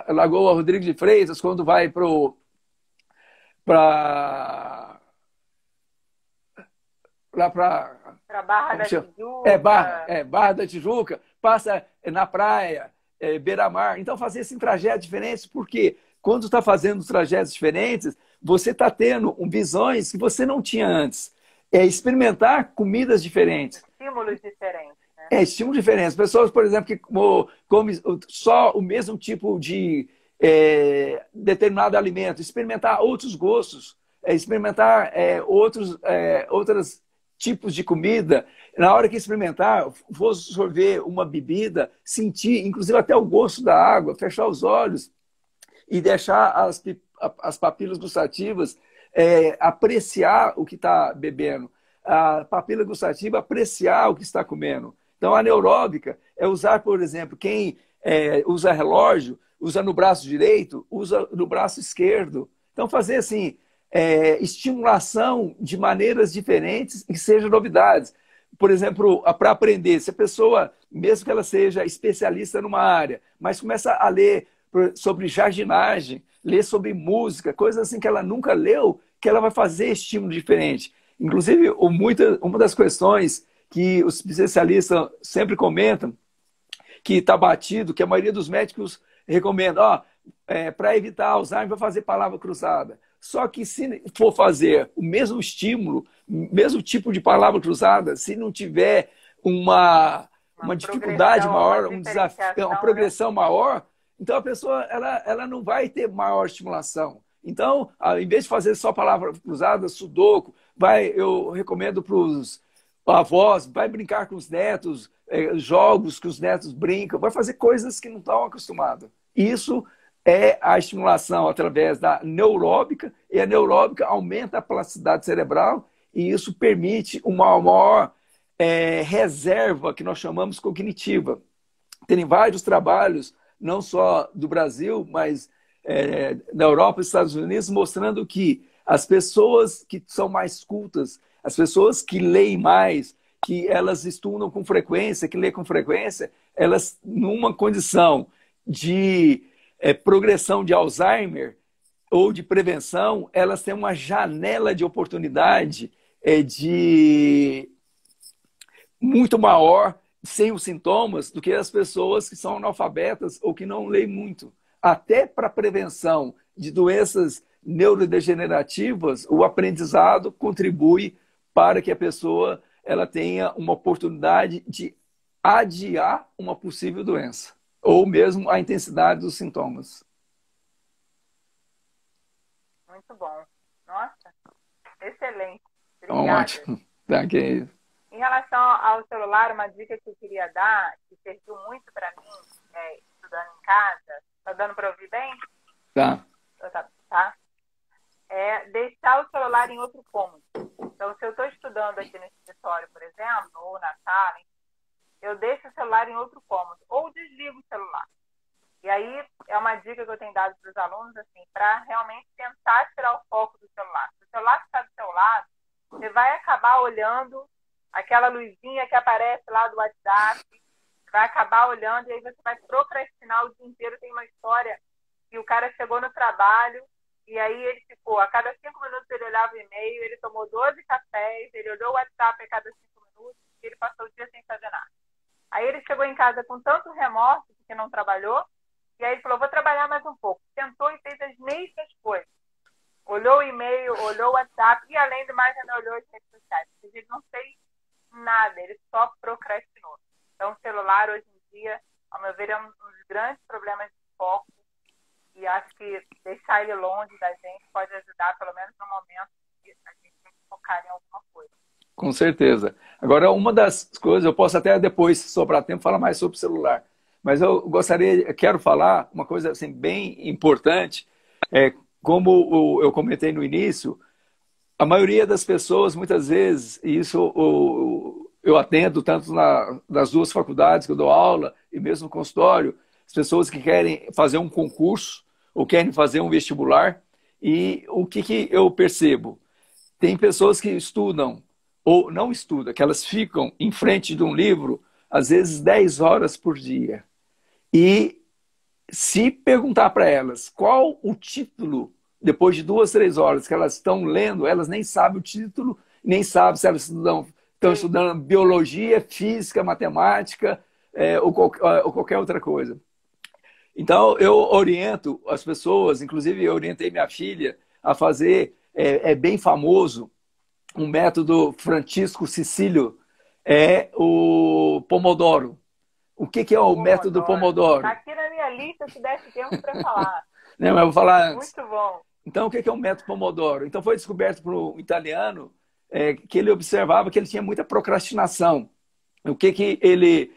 Lagoa Rodrigues de Freitas, quando vai para Barra da Tijuca. Barra da Tijuca, passa na praia, beira-mar. Então, fazer esse trajeto diferente, porque quando está fazendo trajetos diferentes, você está tendo visões que você não tinha antes. Experimentar comidas diferentes. Estímulos diferentes. Né? Estímulos diferentes. Pessoas, por exemplo, que comem só o mesmo tipo de determinado alimento. Experimentar outros gostos. Experimentar outros tipos de comida. Na hora que experimentar, vou sorver uma bebida, sentir, inclusive até o gosto da água, fechar os olhos e deixar as papilas gustativas apreciar o que está bebendo. A papila gustativa apreciar o que está comendo. Então, a neuróbica é usar, por exemplo, quem usa relógio, usa no braço direito, usa no braço esquerdo. Então, fazer assim, estimulação de maneiras diferentes e que sejam novidades. Por exemplo, para aprender, se a pessoa, mesmo que ela seja especialista numa área, mas começa a ler sobre jardinagem, ler sobre música, coisas assim que ela nunca leu, que ela vai fazer estímulo diferente. Inclusive, uma das questões que os especialistas sempre comentam, que está batido, que a maioria dos médicos recomenda, para evitar Alzheimer, vai fazer palavra cruzada. Só que se for fazer o mesmo estímulo, mesmo tipo de palavra cruzada, se não tiver uma dificuldade maior, um desafio, uma progressão maior, então a pessoa ela não vai ter maior estimulação. Então, em vez de fazer só palavra cruzada, sudoku, eu recomendo para os avós, vai brincar com os netos, jogos que os netos brincam, vai fazer coisas que não estão acostumados. Isso é a estimulação através da neuróbica, e a neuróbica aumenta a plasticidade cerebral, e isso permite uma maior reserva, que nós chamamos cognitiva. Tem vários trabalhos, não só do Brasil, mas da Europa e Estados Unidos, mostrando que as pessoas que são mais cultas, as pessoas que leem mais, que elas estudam com frequência, que lêem com frequência, elas, numa condição de progressão de Alzheimer ou de prevenção, elas têm uma janela de oportunidade de muito maior, sem os sintomas, do que as pessoas que são analfabetas ou que não leem muito. Até para a prevenção de doenças neurodegenerativas, o aprendizado contribui para que a pessoa ela tenha uma oportunidade de adiar uma possível doença, ou mesmo a intensidade dos sintomas. Muito bom. Nossa, excelente. Obrigada. Ótimo. Okay. relação ao celular, uma dica que eu queria dar, que serviu muito para mim, estudando em casa, tá dando para ouvir bem? Tá. Tá? É deixar o celular em outro cômodo. Então, se eu estou estudando aqui no escritório, por exemplo, ou na sala, eu deixo o celular em outro cômodo, ou desligo o celular. E aí, é uma dica que eu tenho dado para os alunos, assim, para realmente tentar tirar o foco do celular. Se o celular está do seu lado, você vai acabar olhando aquela luzinha que aparece lá do WhatsApp, vai acabar olhando e aí você vai procrastinar o dia inteiro. Tem uma história que o cara chegou no trabalho e aí ele ficou, a cada 5 minutos ele olhava o e-mail, ele tomou 12 cafés, ele olhou o WhatsApp a cada 5 minutos e ele passou o dia sem fazer nada. Aí ele chegou em casa com tanto remorso porque não trabalhou, e aí ele falou, vou trabalhar mais um pouco. Sentou e fez as mesmas coisas. Olhou o e-mail, olhou o WhatsApp e além do mais ainda olhou as redes sociais. Ele não fez nada, ele só procrastinou. Então o celular hoje em dia, ao meu ver, é um dos grandes problemas de foco. E acho que deixar ele longe da gente pode ajudar, pelo menos no momento que a gente tem que focar em alguma coisa. Com certeza. Agora, uma das coisas, eu posso até depois, se sobrar tempo, falar mais sobre o celular. Mas quero falar uma coisa assim, bem importante. Como eu comentei no início, a maioria das pessoas, muitas vezes, e isso eu atendo tanto nas duas faculdades que eu dou aula e mesmo no consultório, as pessoas que querem fazer um concurso ou querem fazer um vestibular. E o que eu percebo? Tem pessoas que estudam ou não estudam, que elas ficam em frente de um livro, às vezes 10 horas por dia. E se perguntar para elas qual o título, depois de 2, 3 horas que elas estão lendo, elas nem sabem o título, nem sabem se elas estão estudando biologia, física, matemática ou qualquer outra coisa. Então, eu oriento as pessoas, inclusive eu orientei minha filha a fazer, é bem famoso, um método Francisco Cicílio, o Pomodoro. O que é o método Pomodoro? Está aqui na minha lista, se desse tempo para falar. Não, mas eu vou falar antes. Muito bom. Então, o que é o método Pomodoro? Então, foi descoberto por um italiano que ele observava que ele tinha muita procrastinação. O que ele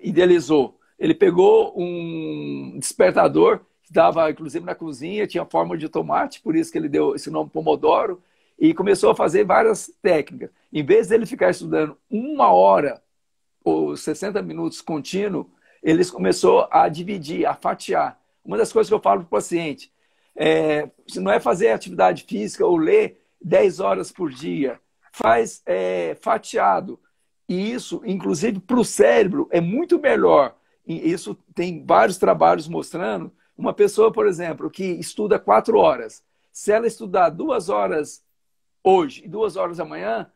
idealizou? Ele pegou um despertador que estava, inclusive, na cozinha, tinha forma de tomate, por isso que ele deu esse nome Pomodoro, e começou a fazer várias técnicas. Em vez dele ficar estudando 1 hora ou 60 minutos contínuo, ele começou a dividir, a fatiar. Uma das coisas que eu falo para o paciente, se não é fazer atividade física ou ler 10 horas por dia, faz fatiado. E isso, inclusive, para o cérebro, é muito melhor. E isso tem vários trabalhos mostrando. Uma pessoa, por exemplo, que estuda 4 horas, se ela estudar 2 horas hoje e 2 horas amanhã,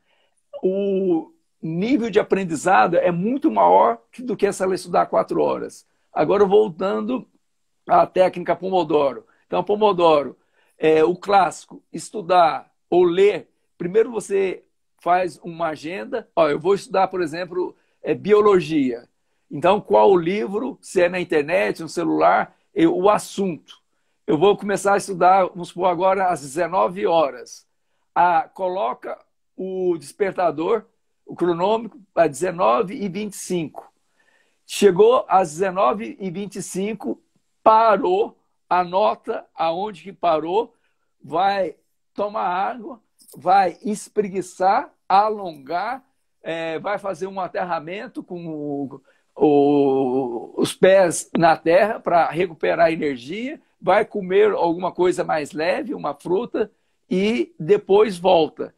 o nível de aprendizado é muito maior do que se ela estudar 4 horas. Agora, voltando à técnica Pomodoro. Então, Pomodoro, o clássico, estudar ou ler, primeiro você faz uma agenda. Eu vou estudar, por exemplo, biologia. Então, qual o livro, se é na internet, no celular, o assunto. Eu vou começar a estudar, vamos supor, agora às 19 horas. Coloca o despertador, o cronômetro, a 19h25. Chegou às 19h25, parou, anota aonde que parou, vai tomar água, vai espreguiçar, alongar, vai fazer um aterramento com os pés na terra para recuperar energia, vai comer alguma coisa mais leve, uma fruta, e depois volta.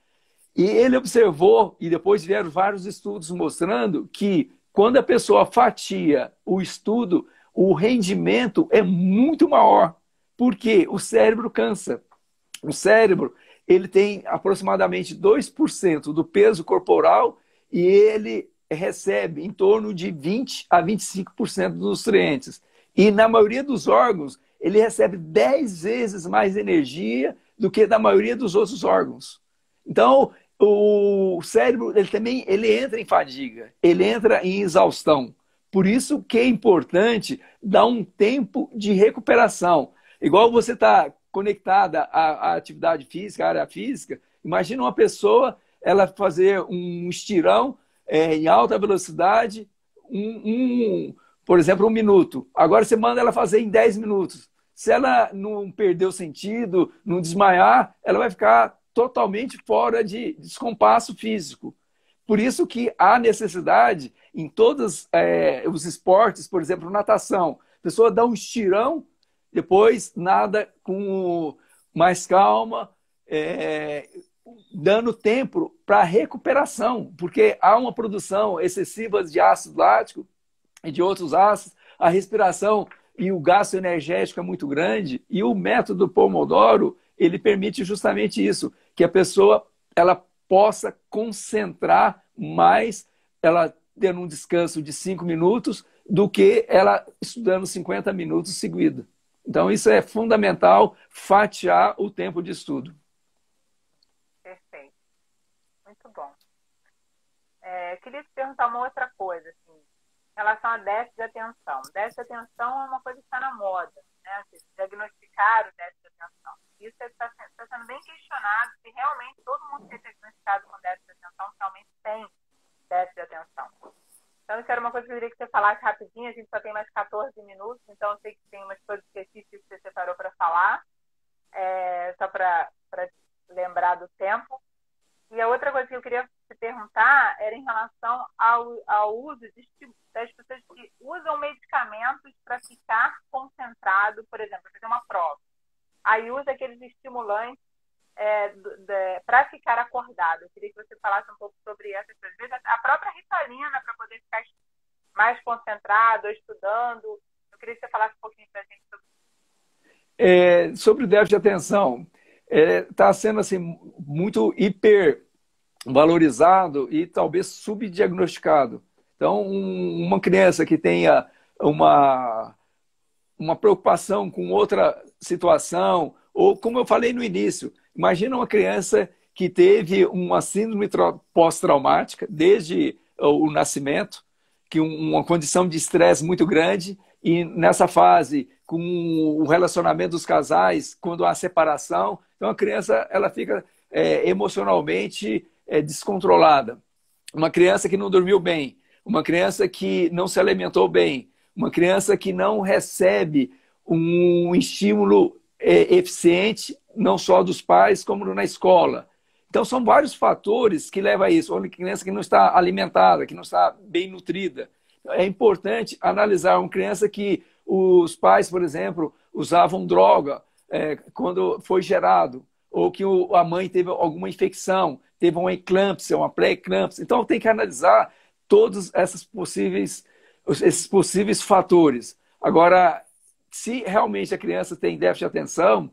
E ele observou, e depois vieram vários estudos mostrando que quando a pessoa fatia o estudo, o rendimento é muito maior, porque o cérebro cansa. O cérebro, ele tem aproximadamente 2% do peso corporal e ele recebe em torno de 20 a 25% dos nutrientes. E na maioria dos órgãos, ele recebe 10 vezes mais energia do que na maioria dos outros órgãos. Então, o cérebro ele entra em fadiga, ele entra em exaustão. Por isso que é importante dar um tempo de recuperação. Igual você está conectada à atividade física, à área física, imagina uma pessoa ela fazer um estirão em alta velocidade, por exemplo, 1 minuto. Agora você manda ela fazer em 10 minutos. Se ela não perder o sentido, não desmaiar, ela vai ficar totalmente fora de descompasso físico. Por isso que há necessidade em todos os esportes, por exemplo, natação. A pessoa dá um estirão, depois nada com mais calma, dando tempo para recuperação, porque há uma produção excessiva de ácido lático e de outros ácidos, a respiração e o gasto energético é muito grande, e o método Pomodoro, ele permite justamente isso, que a pessoa ela possa concentrar mais, ela tendo um descanso de 5 minutos, do que ela estudando 50 minutos seguidos. Então, isso é fundamental, fatiar o tempo de estudo. Perfeito. Muito bom. Queria te perguntar uma outra coisa, assim, em relação a déficit de atenção. Déficit de atenção é uma coisa que está na moda, né? Diagnosticar o déficit de atenção. Isso está sendo bem questionado se realmente todo mundo que é diagnosticado com déficit de atenção realmente tem déficit de atenção. Então, isso era uma coisa que eu queria que você falasse rapidinho. A gente só tem mais 14 minutos, então eu sei que tem umas coisas específicas que você separou para falar, só para lembrar do tempo. E a outra coisa que eu queria te perguntar era em relação ao uso das pessoas que usam medicamentos para ficar concentrado, por exemplo, para fazer uma prova. Aí usa aqueles estimulantes para ficar acordado. Eu queria que você falasse um pouco sobre essas coisas. Às vezes, a própria Ritalina, para poder ficar mais concentrado, estudando. Eu queria que você falasse um pouquinho para a gente sobre isso. Sobre o déficit de atenção, está sendo assim, muito hipervalorizado e talvez subdiagnosticado. Então, uma criança que tenha uma preocupação com outra situação, ou como eu falei no início, imagina uma criança que teve uma síndrome pós-traumática desde o nascimento, que uma condição de estresse muito grande, e nessa fase, com o relacionamento dos casais, quando há separação, então a criança ela fica emocionalmente descontrolada. Uma criança que não dormiu bem, uma criança que não se alimentou bem, uma criança que não recebe um estímulo eficiente, não só dos pais, como na escola. Então, são vários fatores que levam a isso. Uma criança que não está alimentada, que não está bem nutrida. É importante analisar uma criança que os pais, por exemplo, usavam droga quando foi gerado, ou que a mãe teve alguma infecção, teve uma eclâmpsia, uma pré-eclâmpsia. Então, tem que analisar todos esses possíveis fatores. Agora, se realmente a criança tem déficit de atenção,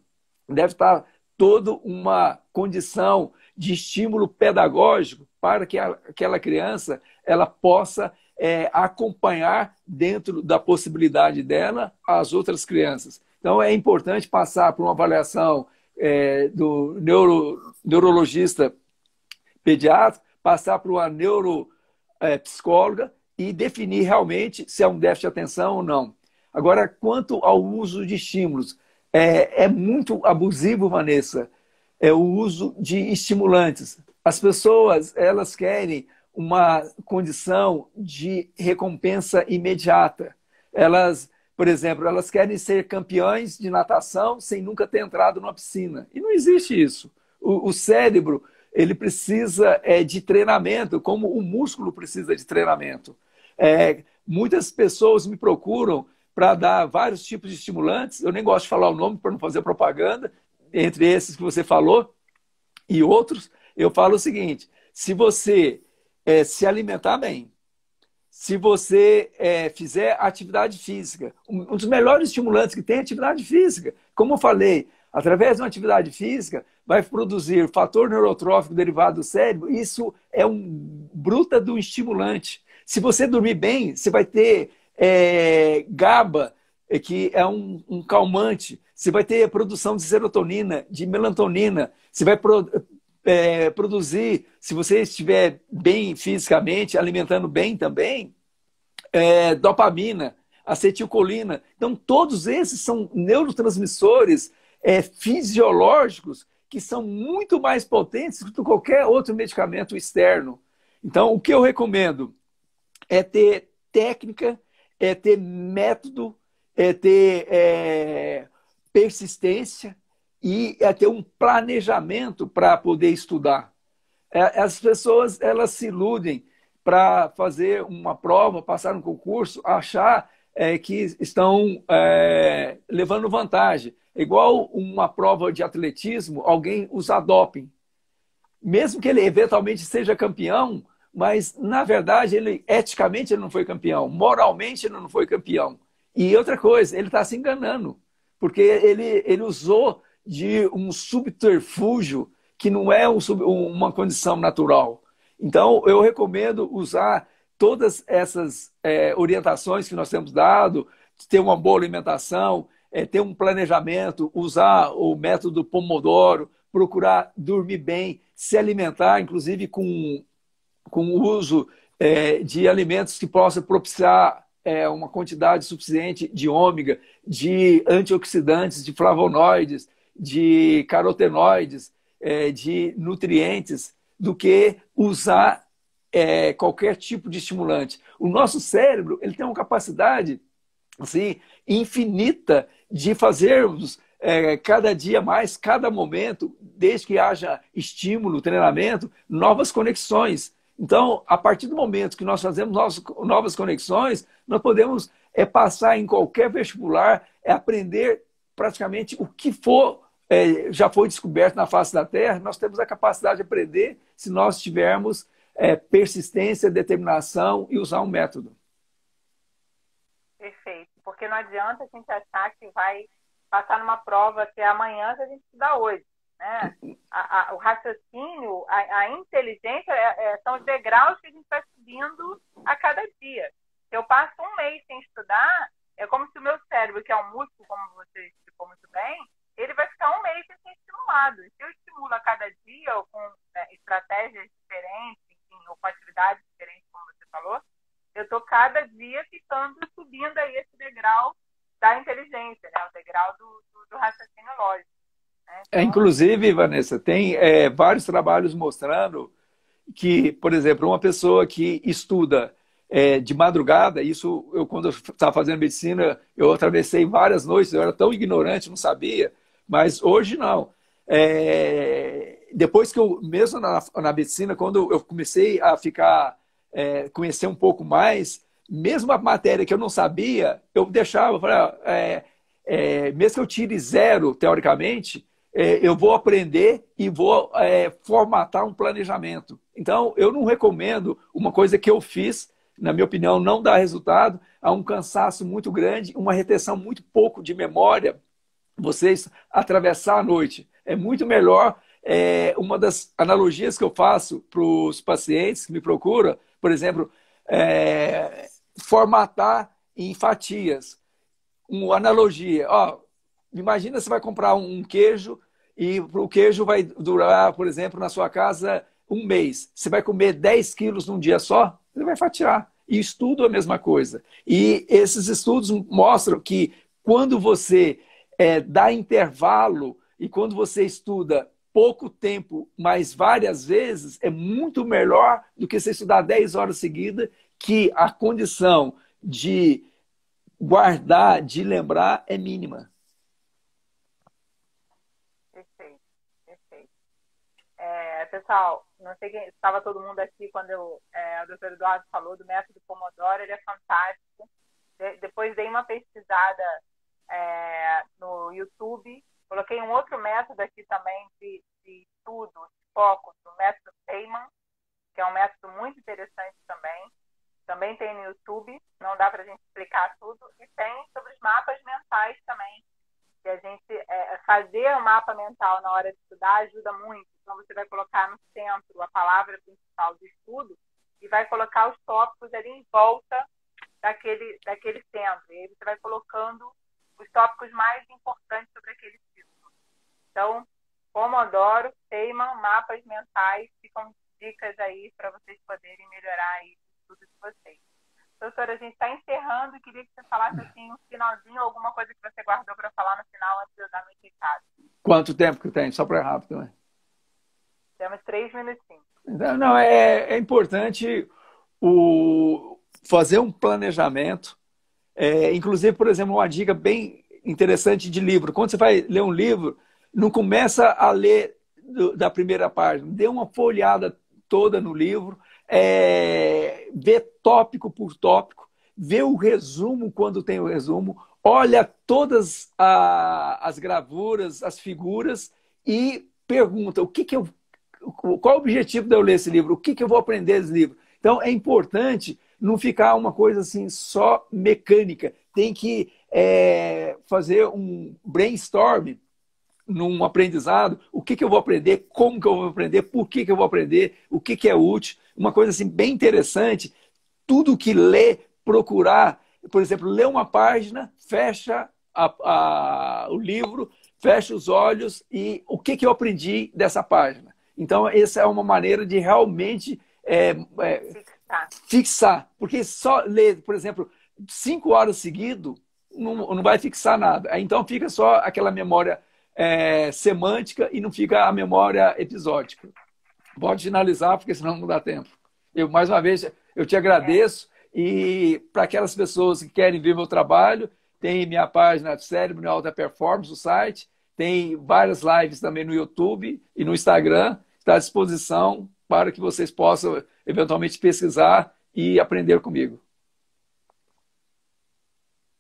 deve estar toda uma condição de estímulo pedagógico para que aquela criança ela possa acompanhar dentro da possibilidade dela as outras crianças. Então, é importante passar por uma avaliação do neurologista pediatra, passar por uma neuropsicóloga e definir realmente se é um déficit de atenção ou não. Agora, quanto ao uso de estímulos, é muito abusivo, Vanessa, o uso de estimulantes. As pessoas, elas querem uma condição de recompensa imediata. Elas, por exemplo, elas querem ser campeões de natação sem nunca ter entrado numa piscina. E não existe isso. O cérebro, ele precisa de treinamento, como o músculo precisa de treinamento. Muitas pessoas me procuram para dar vários tipos de estimulantes. Eu nem gosto de falar o nome para não fazer propaganda, entre esses que você falou e outros. Eu falo o seguinte: se você se alimentar bem, se você fizer atividade física, um dos melhores estimulantes que tem é atividade física. Como eu falei, através de uma atividade física, vai produzir fator neurotrófico derivado do cérebro. Isso é um bruta do estimulante. Se você dormir bem, você vai ter GABA, que é um calmante. Você vai ter produção de serotonina, de melatonina. Você vai produzir, se você estiver bem fisicamente, alimentando bem também, dopamina, acetilcolina. Então, todos esses são neurotransmissores fisiológicos que são muito mais potentes do que qualquer outro medicamento externo. Então, o que eu recomendo é ter técnica, é ter método, é ter persistência e é ter um planejamento para poder estudar. As pessoas elas se iludem para fazer uma prova, passar um concurso, achar que estão levando vantagem. Igual uma prova de atletismo, alguém usar doping. Mesmo que ele eventualmente seja campeão, mas na verdade ele eticamente ele não foi campeão, moralmente ele não foi campeão. E outra coisa, ele está se enganando, porque ele usou de um subterfúgio que não é uma condição natural. Então, eu recomendo usar todas essas orientações que nós temos dado, ter uma boa alimentação, ter um planejamento, usar o método Pomodoro, procurar dormir bem, se alimentar, inclusive com o uso de alimentos que possam propiciar uma quantidade suficiente de ômega, de antioxidantes, de flavonoides, de carotenoides, de nutrientes, do que usar qualquer tipo de estimulante. O nosso cérebro ele tem uma capacidade assim, infinita de fazermos cada dia mais, cada momento, desde que haja estímulo, treinamento, novas conexões. Então, a partir do momento que nós fazemos novas conexões, nós podemos passar em qualquer vestibular, aprender praticamente o que for, já foi descoberto na face da Terra, nós temos a capacidade de aprender se nós tivermos persistência, determinação e usar um método. Perfeito, porque não adianta a gente achar que vai passar numa prova que é amanhã se a gente estudar hoje. Né? O raciocínio, a inteligência são os degraus que a gente vai subindo a cada dia. Se eu passo um mês sem estudar, é como se o meu cérebro, que é um músculo, como você explicou muito bem, ele vai ficar um mês sem ser estimulado. E se eu estimulo a cada dia, ou com estratégias diferentes, enfim, ou com atividades diferentes, como você falou, eu estou cada dia subindo aí esse degrau da inteligência, né? O degrau do raciocínio lógico. Né? Então... Inclusive, Vanessa, tem vários trabalhos mostrando que, por exemplo, uma pessoa que estuda de madrugada, isso quando eu estava fazendo medicina, eu atravessei várias noites, eu era tão ignorante, não sabia, mas hoje não. Depois que eu, mesmo na medicina, quando eu comecei a conhecer um pouco mais, mesmo a matéria que eu não sabia, eu deixava, mesmo que eu tire 0, teoricamente, eu vou aprender e vou formatar um planejamento. Então, eu não recomendo uma coisa que eu fiz, na minha opinião, não dá resultado, há um cansaço muito grande, uma retenção muito pouco de memória, vocês atravessar a noite. É muito melhor, uma das analogias que eu faço para os pacientes que me procuram, por exemplo, formatar em fatias. Uma analogia, imagina você vai comprar um queijo e o queijo vai durar, por exemplo, na sua casa um mês. Você vai comer 10 quilos num dia só, você vai fatiar. E estudo é a mesma coisa. E esses estudos mostram que quando você dá intervalo e quando você estuda pouco tempo, mas várias vezes, é muito melhor do que você estudar 10 horas seguidas, que a condição de guardar, de lembrar, é mínima. Perfeito, perfeito. Pessoal, não sei quem estava todo mundo aqui quando o Dr. Eduardo falou do método Pomodoro, ele é fantástico. Depois dei uma pesquisada no YouTube, coloquei um outro método aqui também de estudo, de foco, do método Feynman, que é um método muito interessante também. Também tem no YouTube, não dá para a gente explicar tudo. E tem sobre os mapas mentais também, que a gente fazer o mapa mental na hora de estudar ajuda muito. Então, você vai colocar no centro a palavra principal do estudo e vai colocar os tópicos ali em volta daquele centro. E aí você vai colocando os tópicos mais importantes sobre aquele título. Então, Pomodoro, Feynman, mapas mentais, ficam dicas aí para vocês poderem melhorar aí o estudo de vocês. Doutora, a gente está encerrando e queria que você falasse assim, um finalzinho, alguma coisa que você guardou para falar no final antes de eu dar meu recado. Quanto tempo que tem? Só para rápido, né? Temos 3 minutinhos. Não, é importante fazer um planejamento. Inclusive, por exemplo, uma dica bem interessante de livro. Quando você vai ler um livro, não começa a ler da primeira página. Dê uma folheada toda no livro, vê tópico por tópico, vê o resumo quando tem o resumo, olha todas as gravuras, as figuras e pergunta qual o objetivo de eu ler esse livro, o que eu vou aprender desse livro. Então, é importante não ficar uma coisa assim só mecânica. Tem que fazer um brainstorm num aprendizado, o que eu vou aprender, como que eu vou aprender, por que eu vou aprender, o que é útil. Uma coisa assim bem interessante, tudo que lê, procurar, por exemplo, lê uma página, fecha o livro, fecha os olhos e o que eu aprendi dessa página. Então, essa é uma maneira de realmente fixar. Porque só ler, por exemplo, 5 horas seguido não vai fixar nada. Então, fica só aquela memória semântica e não fica a memória episódica. Pode finalizar, porque senão não dá tempo. Mais uma vez, eu te agradeço. E para aquelas pessoas que querem ver meu trabalho, tem minha página Cérebro em Alta Performance, o site. Tem várias lives também no YouTube e no Instagram. Está à disposição para que vocês possam eventualmente pesquisar e aprender comigo.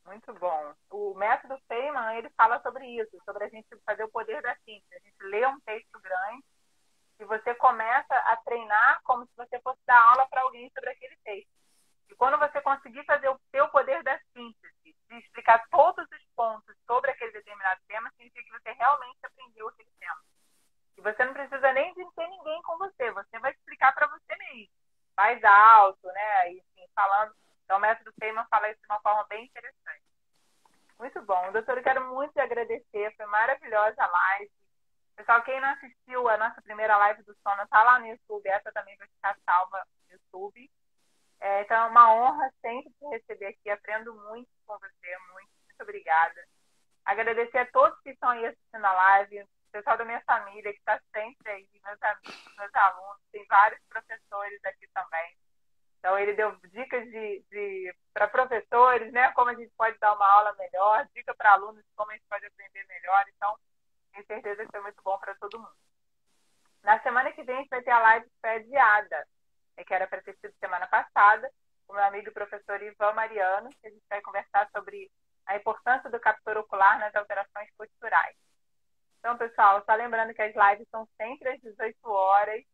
Muito bom. O método Feynman, ele fala sobre isso, sobre a gente fazer o poder da síntese. A gente lê um texto grande e você começa a treinar como se você fosse dar aula para alguém sobre aquele texto. E quando você conseguir fazer o seu poder da síntese, de explicar todos os pontos sobre aquele determinado tema, significa que você realmente aprendeu aquele tema. E você não precisa nem de ter ninguém com você, você vai explicar para você mesmo, mais alto, né? E assim, falando. Então, o método Feynman fala isso de uma forma bem interessante. Muito bom. Doutor, eu quero muito te agradecer. Foi maravilhosa a live. Pessoal, quem não assistiu a nossa primeira live do sono, está lá no YouTube. Essa também vai ficar salva no YouTube. Então, é uma honra sempre te receber aqui. Aprendo muito com você. Muito obrigada. Agradecer a todos que estão aí assistindo a live. O pessoal da minha família, que está sempre aí. Meus amigos, meus alunos. Tem vários professores aqui também. Então, ele deu dicas para professores, né? Como a gente pode dar uma aula melhor, dica para alunos de como a gente pode aprender melhor. Então, tenho certeza que foi muito bom para todo mundo. Na semana que vem, a gente vai ter a live adiada, que era para ter sido semana passada, com o meu amigo e professor Ivan Mariano, que a gente vai conversar sobre a importância do captor ocular nas alterações posturais. Então, pessoal, só lembrando que as lives são sempre às 18 horas,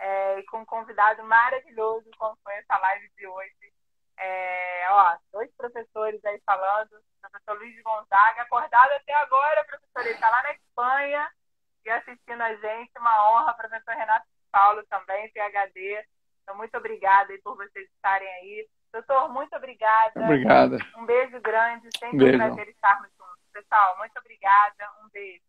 e com um convidado maravilhoso, como foi essa live de hoje. 2 professores aí falando, o professor Luiz Gonzaga, acordado até agora, professor, ele está lá na Espanha e assistindo a gente, uma honra, professor Renato Paulo também, PhD. Então, muito obrigada aí por vocês estarem aí. Doutor, muito obrigada. Obrigada. Um beijo grande, sempre um prazer estarmos juntos. Pessoal, muito obrigada, um beijo.